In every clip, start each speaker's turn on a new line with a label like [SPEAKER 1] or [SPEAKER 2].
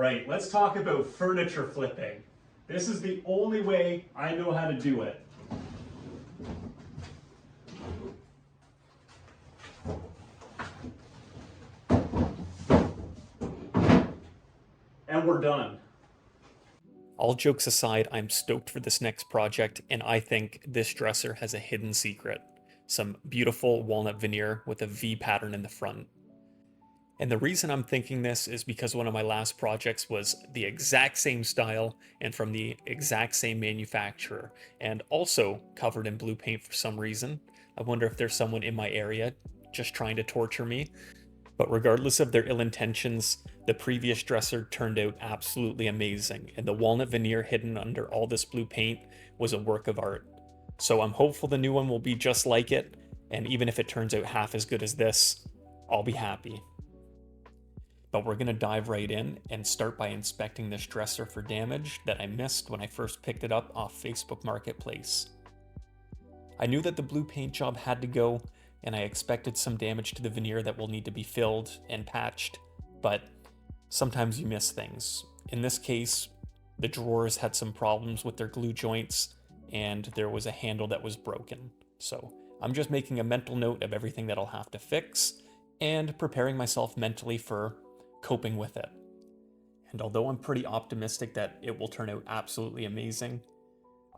[SPEAKER 1] right, let's talk about furniture flipping. This is the only way I know how to do it. And we're done.
[SPEAKER 2] All jokes aside, I'm stoked for this next project, and I think this dresser has a hidden secret. Some beautiful walnut veneer with a V pattern in the front. And the reason I'm thinking this is because one of my last projects was the exact same style and from the exact same manufacturer, and also covered in blue paint for some reason. I wonder if there's someone in my area just trying to torture me. But regardless of their ill intentions, the previous dresser turned out absolutely amazing, and the walnut veneer hidden under all this blue paint was a work of art. So I'm hopeful the new one will be just like it, and even if it turns out half as good as this, I'll be happy. But we're going to dive right in and start by inspecting this dresser for damage that I missed when I first picked it up off Facebook Marketplace. I knew that the blue paint job had to go, and I expected some damage to the veneer that will need to be filled and patched, but sometimes you miss things. In this case, the drawers had some problems with their glue joints, and there was a handle that was broken. So I'm just making a mental note of everything that I'll have to fix, and preparing myself mentally for coping with it. And although I'm pretty optimistic that it will turn out absolutely amazing,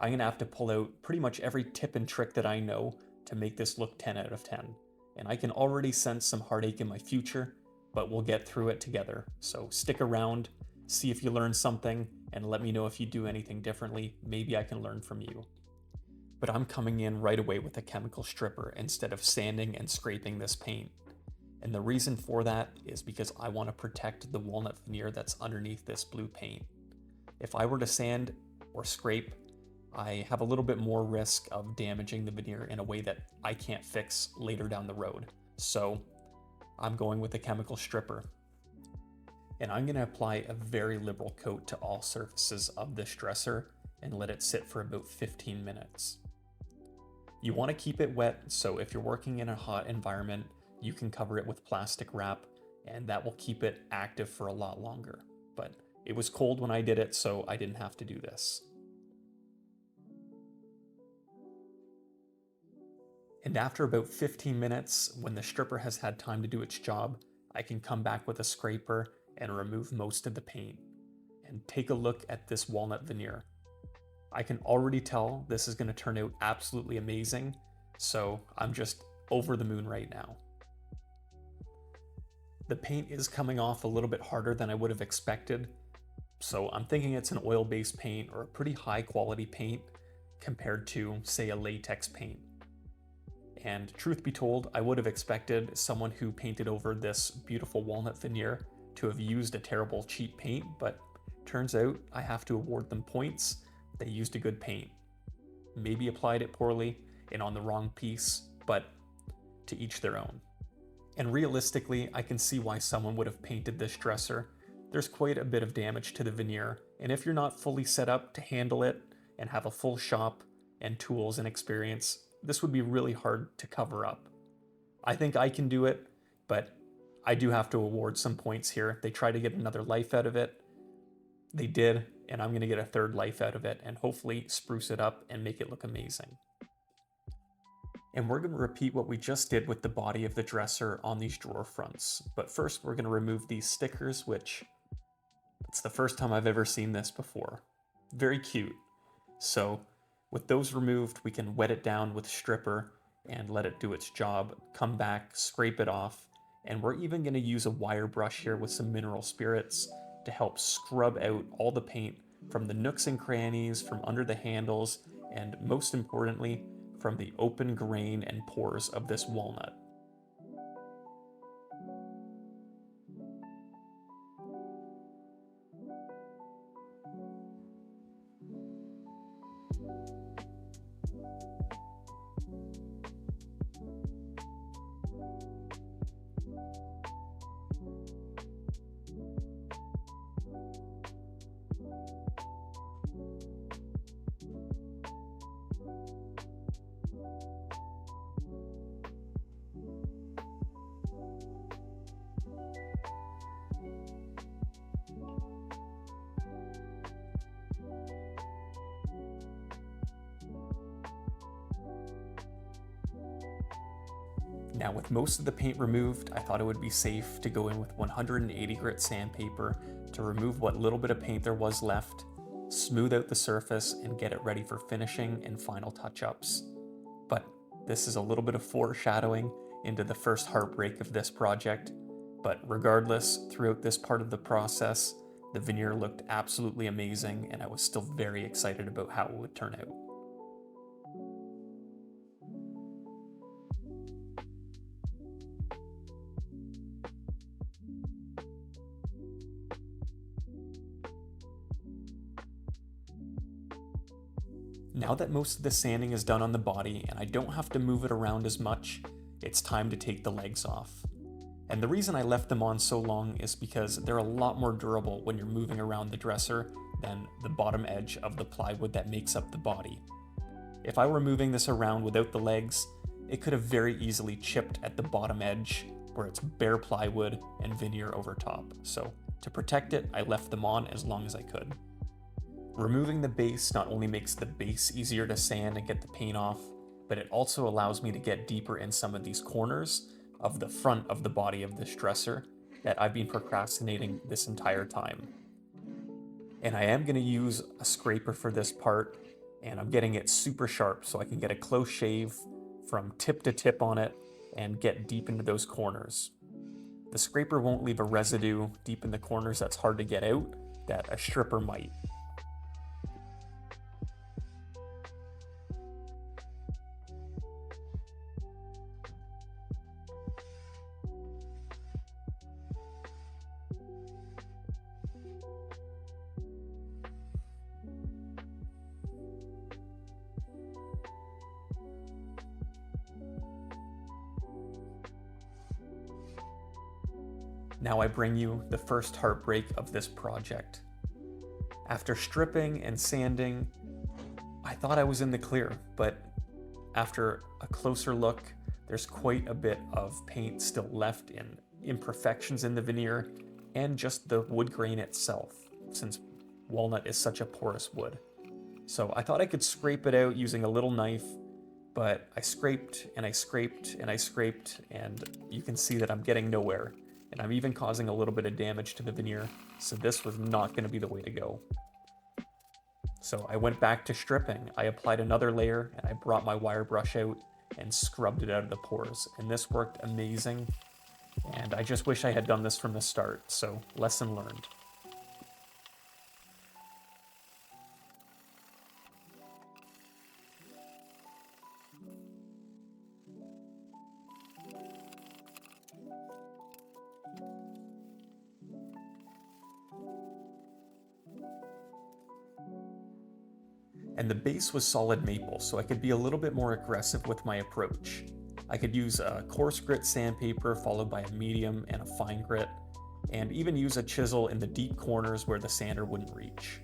[SPEAKER 2] I'm gonna have to pull out pretty much every tip and trick that I know to make this look 10 out of 10. And I can already sense some heartache in my future, but we'll get through it together. So stick around, see if you learn something, and let me know if you do anything differently. Maybe I can learn from you. But I'm coming in right away with a chemical stripper instead of sanding and scraping this paint. And the reason for that is because I want to protect the walnut veneer that's underneath this blue paint. If I were to sand or scrape, I have a little bit more risk of damaging the veneer in a way that I can't fix later down the road. So I'm going with a chemical stripper. And I'm going to apply a very liberal coat to all surfaces of this dresser and let it sit for about 15 minutes. You want to keep it wet, so if you're working in a hot environment, you can cover it with plastic wrap, and that will keep it active for a lot longer. But it was cold when I did it, so I didn't have to do this. And after about 15 minutes, when the stripper has had time to do its job, I can come back with a scraper and remove most of the paint. And take a look at this walnut veneer. I can already tell this is going to turn out absolutely amazing, so I'm just over the moon right now. The paint is coming off a little bit harder than I would have expected, so I'm thinking it's an oil-based paint or a pretty high quality paint compared to, say, a latex paint. And truth be told, I would have expected someone who painted over this beautiful walnut veneer to have used a terrible cheap paint, but turns out I have to award them points. They used a good paint. Maybe applied it poorly and on the wrong piece, but to each their own. And realistically, I can see why someone would have painted this dresser. There's quite a bit of damage to the veneer, and if you're not fully set up to handle it and have a full shop and tools and experience, this would be really hard to cover up. I think I can do it, but I do have to award some points here. They tried to get another life out of it. They did, and I'm going to get a third life out of it and hopefully spruce it up and make it look amazing. And we're going to repeat what we just did with the body of the dresser on these drawer fronts. But first we're going to remove these stickers, which it's the first time I've ever seen this before. Very cute. So with those removed, we can wet it down with stripper and let it do its job, come back, scrape it off, and we're even going to use a wire brush here with some mineral spirits to help scrub out all the paint from the nooks and crannies, from under the handles, and most importantly, from the open grain and pores of this walnut. Now with most of the paint removed, I thought it would be safe to go in with 180 grit sandpaper to remove what little bit of paint there was left, smooth out the surface, and get it ready for finishing and final touch-ups. But this is a little bit of foreshadowing into the first heartbreak of this project. But regardless, throughout this part of the process, the veneer looked absolutely amazing, and I was still very excited about how it would turn out. Now that most of the sanding is done on the body and I don't have to move it around as much, it's time to take the legs off. And the reason I left them on so long is because they're a lot more durable when you're moving around the dresser than the bottom edge of the plywood that makes up the body. If I were moving this around without the legs, it could have very easily chipped at the bottom edge where it's bare plywood and veneer over top. So to protect it, I left them on as long as I could. Removing the base not only makes the base easier to sand and get the paint off, but it also allows me to get deeper in some of these corners of the front of the body of this dresser that I've been procrastinating this entire time. And I am going to use a scraper for this part, and I'm getting it super sharp so I can get a close shave from tip to tip on it and get deep into those corners. The scraper won't leave a residue deep in the corners that's hard to get out that a stripper might. Now I bring you the first heartbreak of this project. After stripping and sanding, I thought I was in the clear, but after a closer look, there's quite a bit of paint still left in imperfections in the veneer and just the wood grain itself, since walnut is such a porous wood. So I thought I could scrape it out using a little knife, but I scraped and I scraped and I scraped, and you can see that I'm getting nowhere. And I'm even causing a little bit of damage to the veneer, so this was not going to be the way to go. So I went back to stripping. I applied another layer, and I brought my wire brush out and scrubbed it out of the pores. And this worked amazing, and I just wish I had done this from the start, so lesson learned. And the base was solid maple, so I could be a little bit more aggressive with my approach. I could use a coarse grit sandpaper followed by a medium and a fine grit, and even use a chisel in the deep corners where the sander wouldn't reach.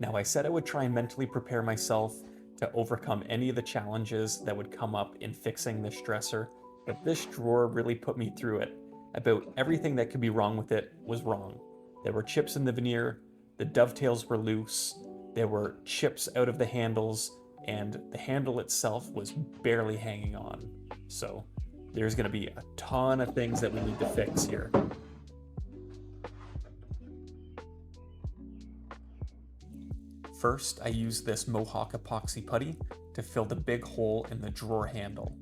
[SPEAKER 2] Now, I said I would try and mentally prepare myself to overcome any of the challenges that would come up in fixing this dresser, but this drawer really put me through it. About everything that could be wrong with it was wrong. There were chips in the veneer, the dovetails were loose, there were chips out of the handles, and the handle itself was barely hanging on. So there's going to be a ton of things that we need to fix here. First, I use this Mohawk Epoxy Putty to fill the big hole in the drawer handle.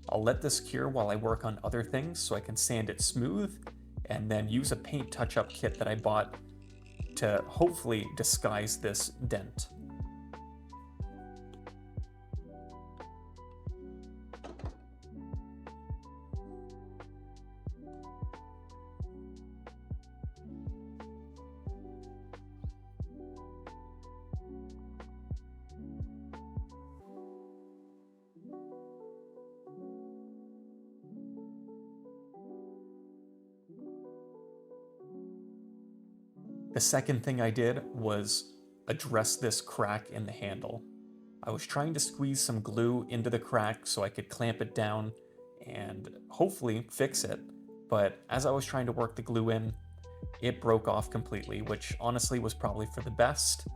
[SPEAKER 2] I'll let this cure while I work on other things so I can sand it smooth, and then use a paint touch-up kit that I bought to hopefully disguise this dent. The second thing I did was address this crack in the handle. I was trying to squeeze some glue into the crack so I could clamp it down and hopefully fix it, but as I was trying to work the glue in, it broke off completely, which honestly was probably for the best.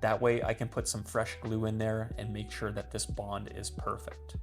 [SPEAKER 2] That way I can put some fresh glue in there and make sure that this bond is perfect.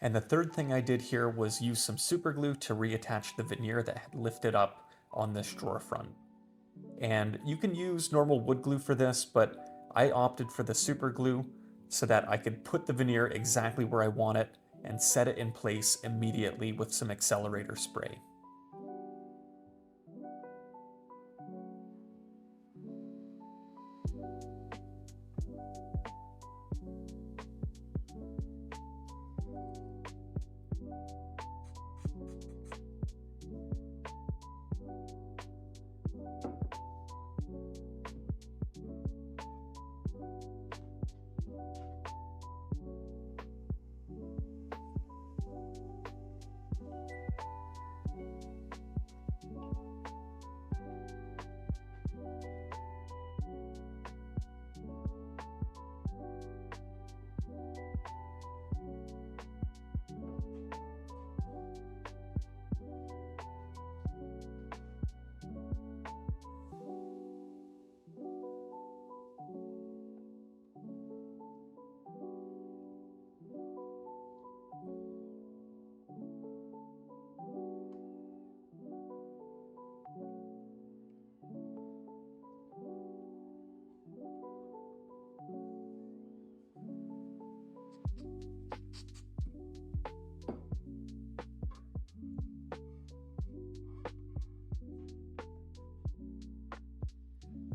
[SPEAKER 2] And the third thing I did here was use some super glue to reattach the veneer that had lifted up on this drawer front. And you can use normal wood glue for this, but I opted for the super glue so that I could put the veneer exactly where I want it and set it in place immediately with some accelerator spray.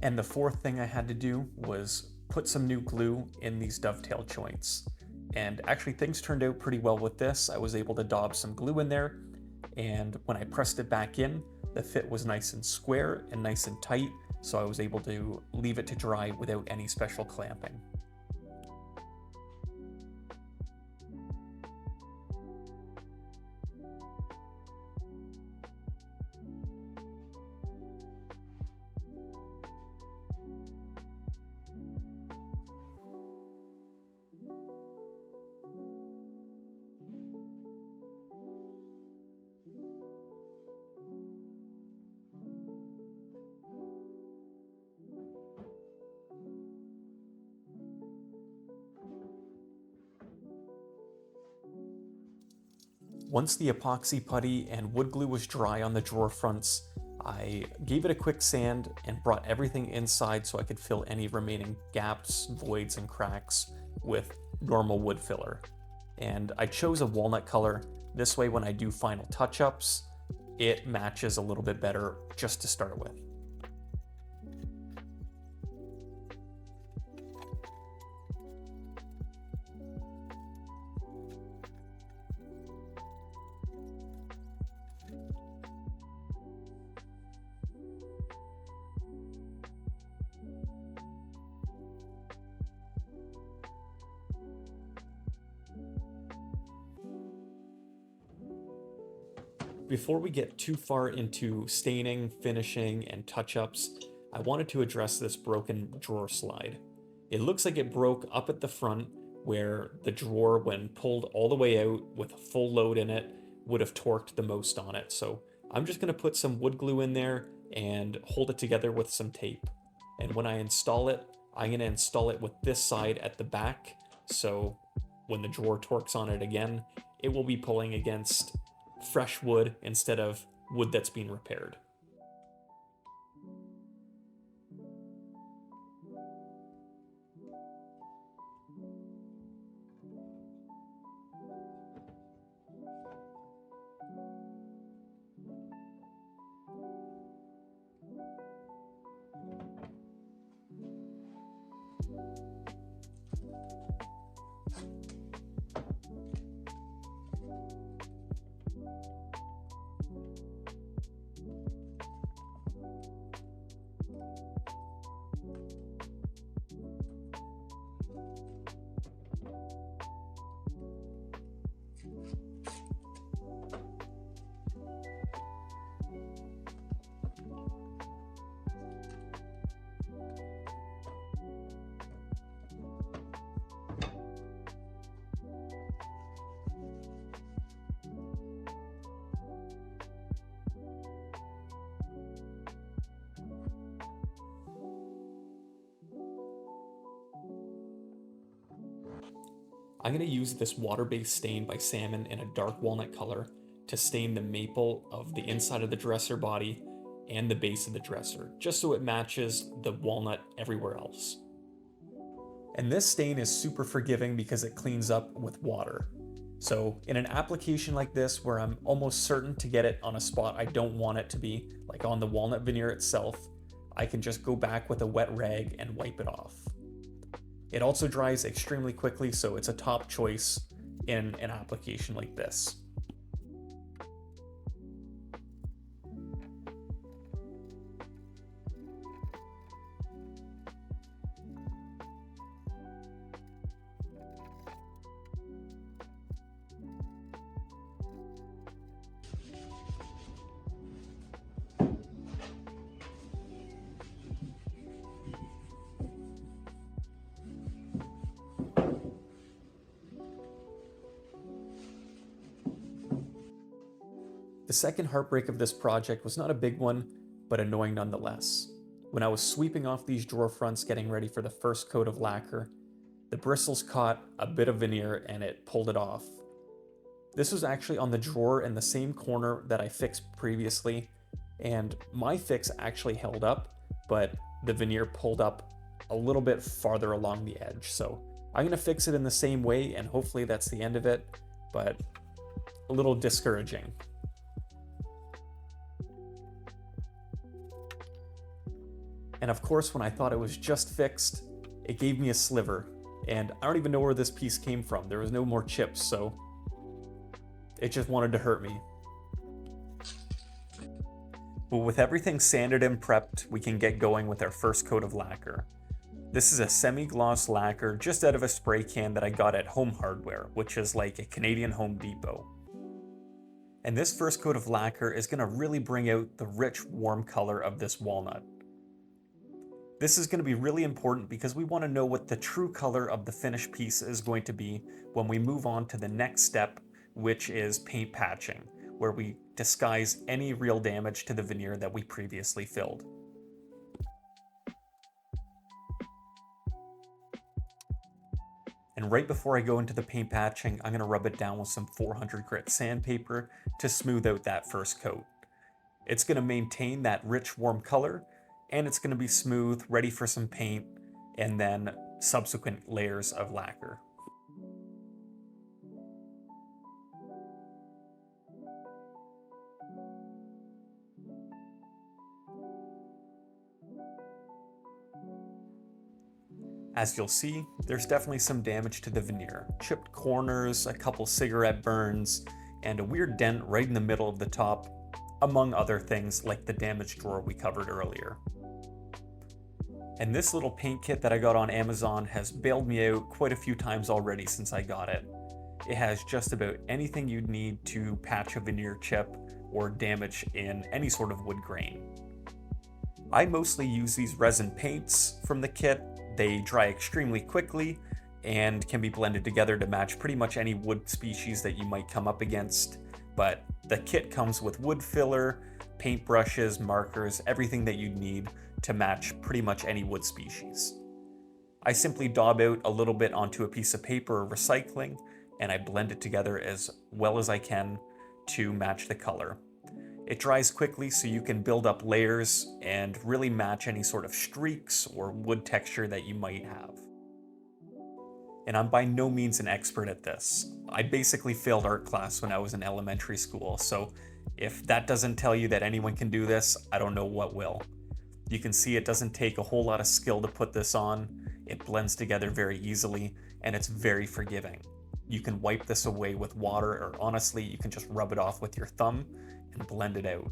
[SPEAKER 2] And the fourth thing I had to do was put some new glue in these dovetail joints. And actually things turned out pretty well with this. I was able to daub some glue in there, and when I pressed it back in, the fit was nice and square and nice and tight, so I was able to leave it to dry without any special clamping. Once the epoxy putty and wood glue was dry on the drawer fronts, I gave it a quick sand and brought everything inside so I could fill any remaining gaps, voids, and cracks with normal wood filler. And I chose a walnut color. This way when I do final touch-ups, it matches a little bit better just to start with. Before we get too far into staining, finishing, and touch-ups, I wanted to address this broken drawer slide. It looks like it broke up at the front, where the drawer, when pulled all the way out with a full load in it, would have torqued the most on it. So I'm just going to put some wood glue in there and hold it together with some tape. And when I install it, I'm going to install it with this side at the back. So when the drawer torques on it again, it will be pulling against fresh wood instead of wood that's been repaired. I'm going to use this water-based stain by Salmon in a dark walnut color to stain the maple of the inside of the dresser body and the base of the dresser, just so it matches the walnut everywhere else. And this stain is super forgiving because it cleans up with water. So in an application like this where I'm almost certain to get it on a spot I don't want it to be, like on the walnut veneer itself, I can just go back with a wet rag and wipe it off. It also dries extremely quickly, so it's a top choice in an application like this. The second heartbreak of this project was not a big one, but annoying nonetheless. When I was sweeping off these drawer fronts getting ready for the first coat of lacquer, the bristles caught a bit of veneer and it pulled it off. This was actually on the drawer in the same corner that I fixed previously, and my fix actually held up, but the veneer pulled up a little bit farther along the edge. So I'm gonna fix it in the same way and hopefully that's the end of it, but a little discouraging. And of course, when I thought it was just fixed, it gave me a sliver, and I don't even know where this piece came from. There was no more chips, so it just wanted to hurt me. But with everything sanded and prepped, we can get going with our first coat of lacquer. This is a semi-gloss lacquer just out of a spray can that I got at Home Hardware, which is like a Canadian Home Depot. And this first coat of lacquer is going to really bring out the rich, warm color of this walnut. This is going to be really important because we want to know what the true color of the finished piece is going to be when we move on to the next step, which is paint patching, where we disguise any real damage to the veneer that we previously filled. And right before I go into the paint patching, I'm going to rub it down with some 400 grit sandpaper to smooth out that first coat. It's going to maintain that rich, warm color, and it's going to be smooth, ready for some paint, and then subsequent layers of lacquer. As you'll see, there's definitely some damage to the veneer. Chipped corners, a couple cigarette burns, and a weird dent right in the middle of the top, among other things like the damaged drawer we covered earlier. And this little paint kit that I got on Amazon has bailed me out quite a few times already since I got it. It has just about anything you'd need to patch a veneer chip or damage in any sort of wood grain. I mostly use these resin paints from the kit. They dry extremely quickly and can be blended together to match pretty much any wood species that you might come up against. But the kit comes with wood filler, paint brushes, markers, everything that you'd need to match pretty much any wood species. I simply daub out a little bit onto a piece of paper or recycling, and I blend it together as well as I can to match the color. It dries quickly so you can build up layers and really match any sort of streaks or wood texture that you might have. And I'm by no means an expert at this. I basically failed art class when I was in elementary school, so if that doesn't tell you that anyone can do this, I don't know what will. You can see it doesn't take a whole lot of skill to put this on. It blends together very easily, and it's very forgiving. You can wipe this away with water, or honestly, you can just rub it off with your thumb and blend it out.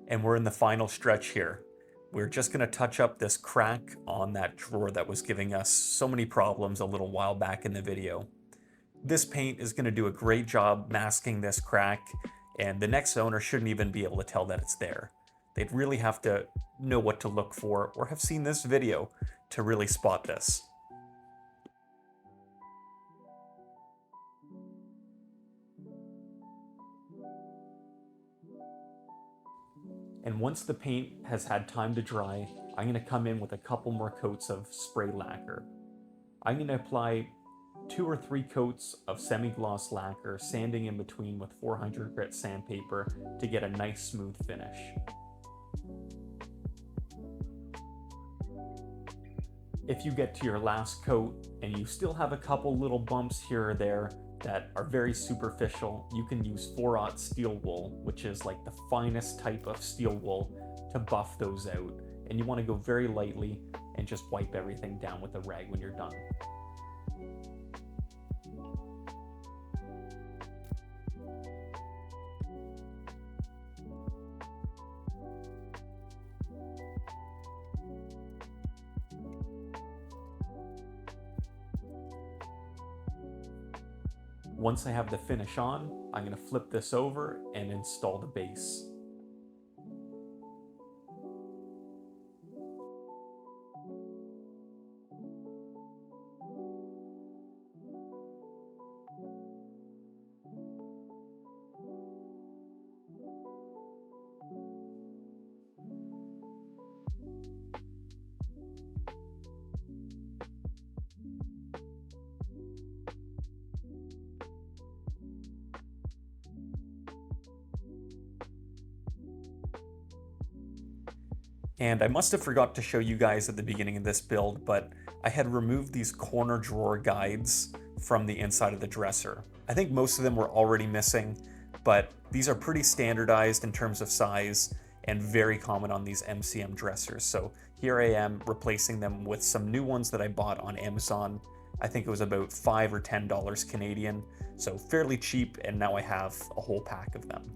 [SPEAKER 2] And we're in the final stretch here. We're just gonna touch up this crack on that drawer that was giving us so many problems a little while back in the video. This paint is gonna do a great job masking this crack, and the next owner shouldn't even be able to tell that it's there. They'd really have to know what to look for or have seen this video to really spot this. And once the paint has had time to dry, I'm going to come in with a couple more coats of spray lacquer. I'm going to apply 2 or 3 coats of semi-gloss lacquer, sanding in between with 400 grit sandpaper to get a nice smooth finish. If you get to your last coat and you still have a couple little bumps here or there that are very superficial, you can use 4/0 steel wool, which is like the finest type of steel wool, to buff those out. And you want to go very lightly and just wipe everything down with a rag when you're done. Once I have the finish on, I'm going to flip this over and install the base. And I must have forgot to show you guys at the beginning of this build, but I had removed these corner drawer guides from the inside of the dresser. I think most of them were already missing, but these are pretty standardized in terms of size and very common on these MCM dressers. So here I am replacing them with some new ones that I bought on Amazon. I think it was about $5 or $10 Canadian, so fairly cheap, and now I have a whole pack of them.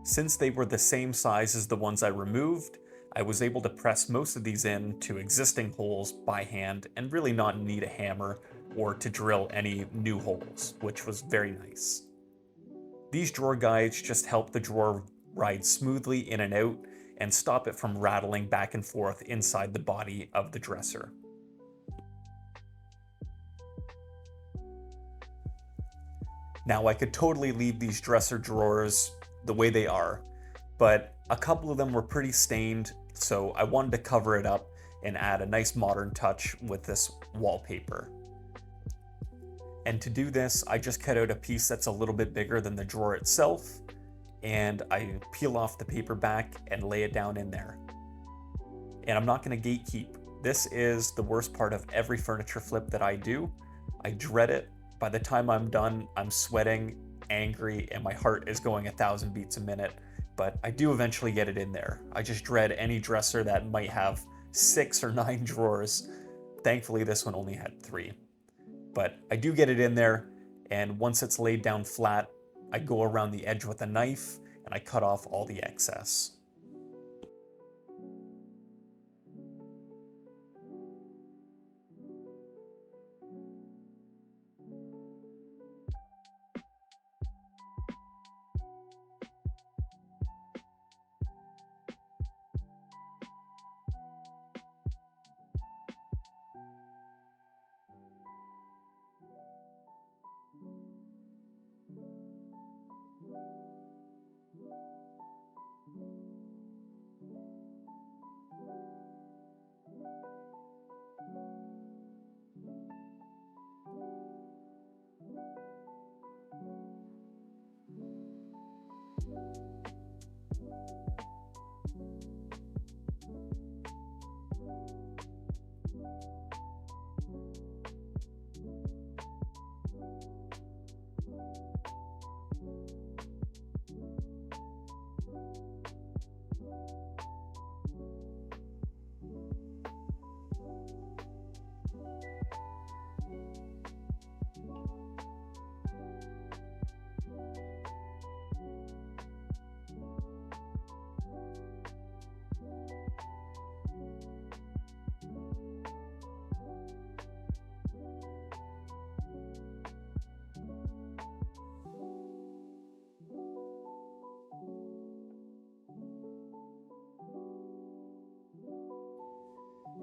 [SPEAKER 2] Since they were the same size as the ones I removed, I was able to press most of these in to existing holes by hand and really not need a hammer or to drill any new holes, which was very nice. These drawer guides just help the drawer ride smoothly in and out and stop it from rattling back and forth inside the body of the dresser. Now I could totally leave these dresser drawers the way they are, but a couple of them were pretty stained, so I wanted to cover it up and add a nice modern touch with this wallpaper. And to do this, I just cut out a piece that's a little bit bigger than the drawer itself, and I peel off the paper back and lay it down in there. And I'm not going to gatekeep. This is the worst part of every furniture flip that I do. I dread it. By the time I'm done, I'm sweating, angry, and my heart is going 1,000 beats a minute, but I do eventually get it in there. I just dread any dresser that might have 6 or 9 drawers. Thankfully, this one only had 3. But I do get it in there, and once it's laid down flat, I go around the edge with a knife and I cut off all the excess.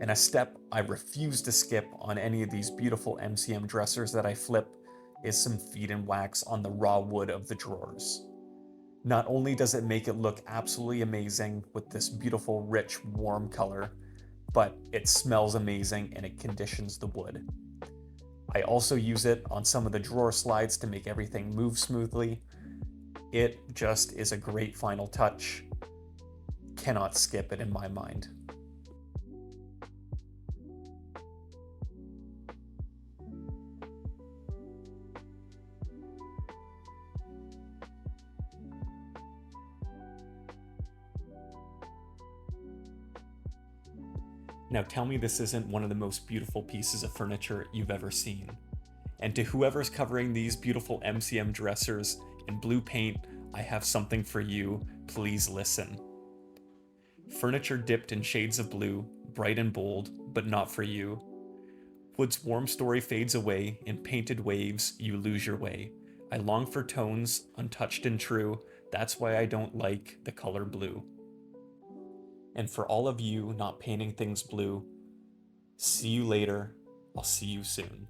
[SPEAKER 2] And a step I refuse to skip on any of these beautiful MCM dressers that I flip is some feed and wax on the raw wood of the drawers. Not only does it make it look absolutely amazing with this beautiful, rich, warm color, but it smells amazing and it conditions the wood. I also use it on some of the drawer slides to make everything move smoothly. It just is a great final touch. Cannot skip it in my mind. Now tell me this isn't one of the most beautiful pieces of furniture you've ever seen. And to whoever's covering these beautiful MCM dressers in blue paint, I have something for you. Please listen. Furniture dipped in shades of blue, bright and bold, but not for you. Wood's warm story fades away, in painted waves you lose your way. I long for tones, untouched and true, that's why I don't like the color blue. And for all of you not painting things blue, see you later. I'll see you soon.